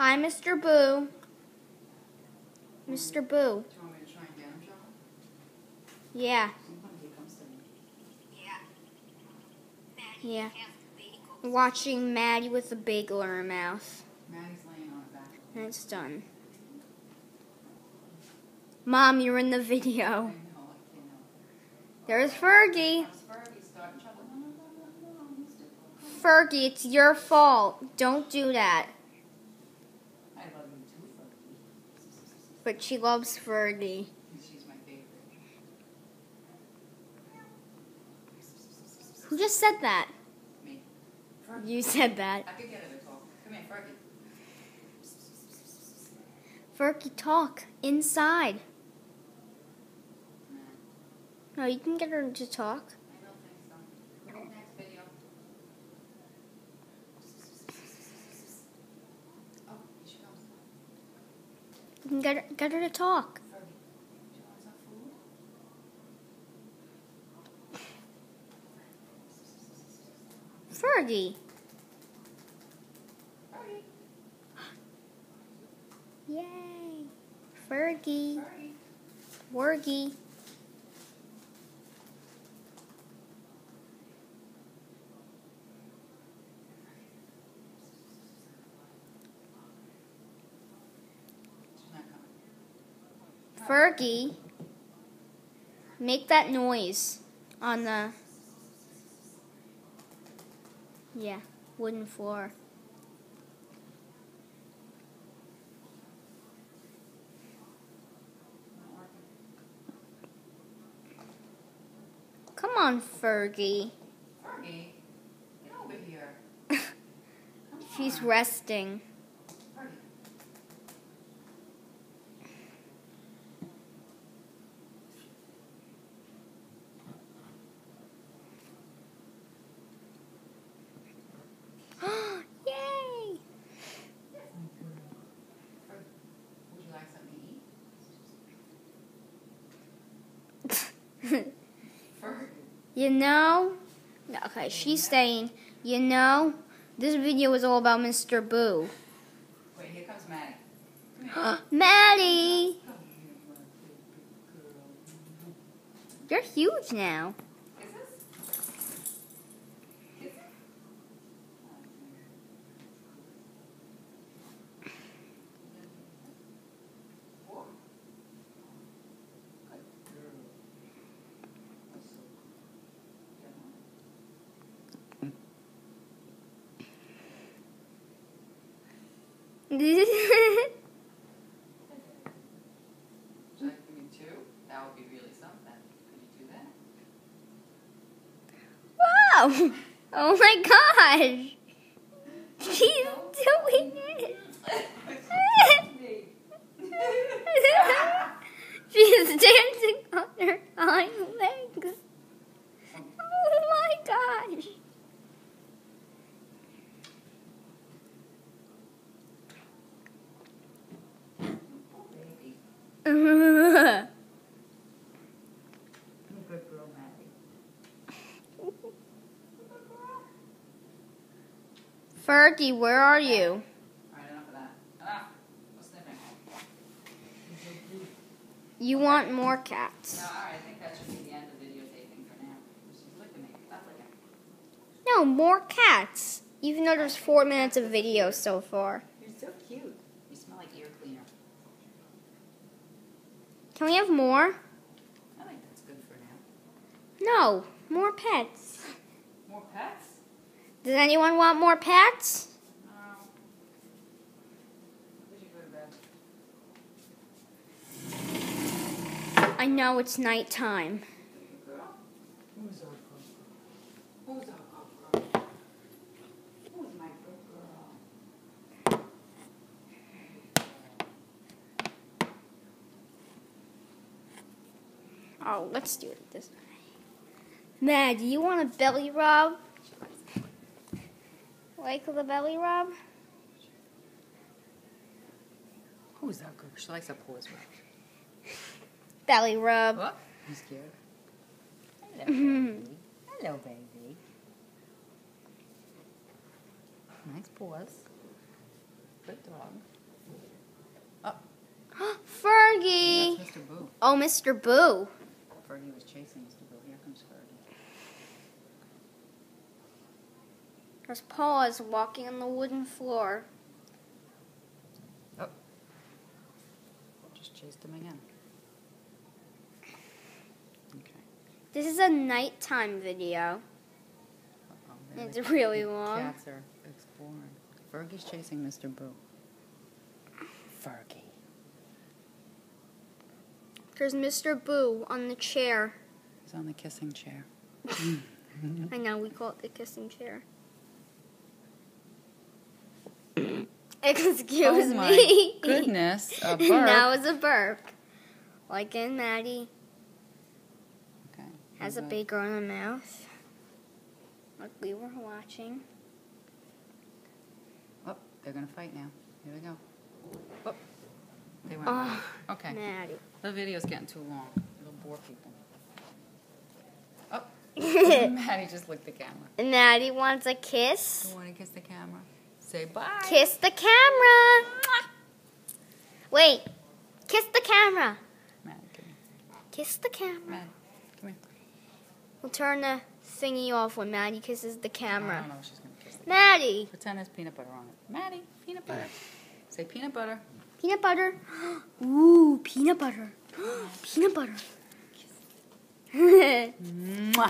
Hi, Mr. Boo. Mr. Boo. Do you want me to try and get him, John? Yeah. Sometimes he comes to me. Yeah. Watching Maddie with a bagel in her mouth. Maddie's laying on her back. And it's done. Mom, you're in the video. I know. There's Fergie. Fergie starting trouble. No, Mr. Fergie, it's your fault. Don't do that. I love you too, Fergie. But she loves Fergie. She's my favorite. Who just said that? Me. Fergie. You said that. I could get her to talk. Come here, Fergie. Fergie, talk. Inside. No, you can get her to talk. I don't think so. Next video. Oh, here she comes. You can get her to talk. Fergie, do you want some food? Fergie. Fergie. Yay. Fergie. Fergie. Wergie. She's not coming. Fergie. Make that noise on the, wooden floor. Not working. Come on, Fergie. Fergie, get over here. Come She's on. resting. Fergie. Yay! Would you like something to eat? Fergie. You know, okay, she's saying, you know, this video is all about Mr. Boo. Wait, here comes Maddie. Come here. Maddie! Come here, my big girl. You're huge now. Kisses? Kisses? Whoa. Good girl. That's so cool. Get on. Would you like to give me two? That would be really something. Could you do that? Wow! Oh my gosh! She's doing it! She's dancing on her hind legs. Oh my gosh! Oh, baby. Fergie, Good girl, Maddie. where are you? Alright, enough of that. Enough. No sniffing. You want more cats? No, alright, I think that should be the end of videotaping for now. She's licking me. Stop licking. No, more cats. Even though there's 4 minutes of video so far. You're so cute. You smell like ear cleaner. Can we have more? I think that's good for now. No, more pets. More pets? Does anyone want more pets? No. We should go to bed. I know it's nighttime. Good girl? Who's our good girl? Who's our good girl? Who's my good girl? Oh, let's do it this way. Mad, do you want a belly rub? Like the belly rub? Who's our good girl? She likes a paws rub. Belly rub. What? You scared? Hello, baby. Hello, baby. Nice paws. Good dog. Oh, Fergie! that's Mr. Boo. Oh, Mr. Boo. Fergie was chasing Mr. Boo. Here comes Fergie. There's Paws walking on the wooden floor. Oh. Just chased him again. Okay. This is a nighttime video. Uh-oh, there It's the really long. Cats are exploring. Fergie's chasing Mr. Boo. Fergie. There's Mr. Boo on the chair. He's on the kissing chair. I know, we call it the kissing chair. Excuse Oh my me. goodness, a burp. That was a burp. Like in Maddie. Okay. Has a big on the mouth. Like we were watching. Oh, they're going to fight now. Here we go. Oh, they went. Oh, Okay. Maddie. The video's getting too long. It'll bore people. Oh, Maddie just licked the camera. Maddie wants a kiss. You want to kiss the camera? Say bye. Kiss the camera. Wait. Kiss the camera. Maddie, come here. Kiss the camera. Maddie, come here. We'll turn the thingy off when Maddie kisses the I camera. don't know if she's going to kiss the Maddie. Pretend there's peanut butter on it. Maddie, peanut butter. Say peanut butter. Peanut butter. Ooh, peanut butter. Peanut butter. Mwah.